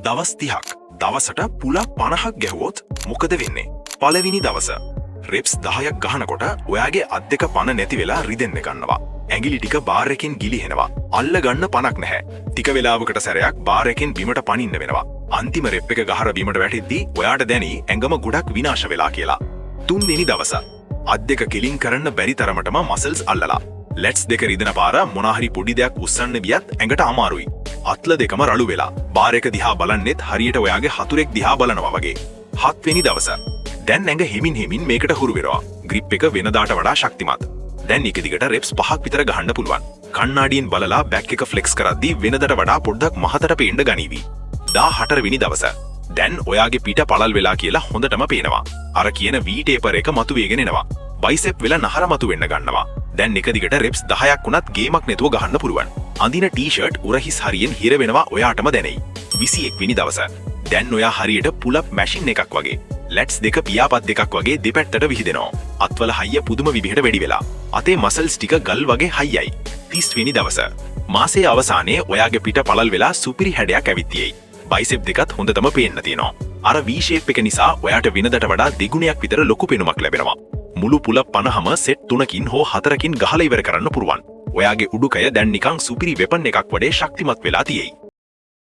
දවස් 30ක් දවසට පුලප් 50ක් ගැහුවොත් මොකද වෙන්නේ? පළවෙනි දවස රෙප්ස් 10ක් ගහනකොට ඔයාගේ අත් දෙක පන නැති වෙලා රිදෙන්න ගන්නවා. ඇඟිලි ටික බාර් එකෙන් ගිලිහෙනවා. අල්ල ගන්න පණක් නැහැ. ටික වෙලාවකට සැරයක් බාර් එකෙන් බිමට පනින්න වෙනවා. අන්තිම රෙප් එක ගහර බිමට වැටෙද්දී ඔයාට දැනි ඇඟම ගොඩක් විනාශ වෙලා කියලා. තුන්වෙනි දවස අත් දෙක කෙලින් කරන්න බැරි තරමටම මසල්ස් අල්ලලා. ලෙට්ස් දෙක රිදෙන පාර මොනාහරි පොඩි දෙයක් උස්සන්න ගියත් ඇඟට අමාරුයි. අත්ල දෙකම රළු වෙලා. බාර් එක දිහා බලන්නෙත් හරියට ඔයාගේ හතුරෙක් දිහා බලනවා වගේ. හත්වෙනි දවස දැන් ඇඟ හිමින් හිමින් මේකට හුරු වෙනවා. ග්‍රිප් එක වෙනදාට වඩා ශක්තිමත්. දැන් එක දිගට රෙප්ස් 5ක් විතර ගහන්න පුළුවන්. කණ්ණාඩියෙන් බලලා බෑක් එක ෆ්ලෙක්ස් කරද්දී වෙනදට වඩා පොඩ්ඩක් මහතට පේන්න ගනීවි. 14 වෙනි දවස දැන් ඔයාගේ පිට පළල් වෙලා කියලා හොඳටම පේනවා. අර කියන V ටේපර් එක මතුවේගෙන එනවා. බයිසෙප් වෙලා නහර මතුවෙන්න ගන්නවා. දැන් එක දිගට රෙප්ස් 10ක් වුණත් ගේමක් නැතුව ගහන්න පුළුවන්. අඳින ටී-ෂර්ට් උරහිස් හරියෙන් හිර වෙනවා ඔයාටම දැනෙයි. 21 වෙනි දවස දැන් ඔයා හරියට පුලප් මැෂින් එකක් වගේ. ලැට්ස් දෙක පියාපත් දෙකක් වගේ දෙපැත්තට විහිදෙනවා. අත්වල හයිය පුදුම විදිහට වැඩි වෙලා. අතේ මසල්ස් ටික ගල් වගේ හයියයි. 30 වෙනි දවස මාසයේ අවසානයේ ඔයාගේ පිට පළල් වෙලා සුපිරි හැඩයක් ඇවිත් තියෙයි. බයිසෙප් දෙකත් හොඳටම පේන්න තියෙනවා. අර V shape එක නිසා ඔයාට වෙනදට වඩා දෙගුණයක් විතර ලොකු පෙනුමක් ලැබෙනවා. මුළු පුලප් 50ම සෙට් 3කින් හෝ 4කින් ගහලා ඉවර කරන්න පුරුවන්. ඔයාගේ උඩුකය දැන් නිකන් සුපිරි වෙපන් එකක් වඩේ ශක්තිමත් වෙලා තියෙයි.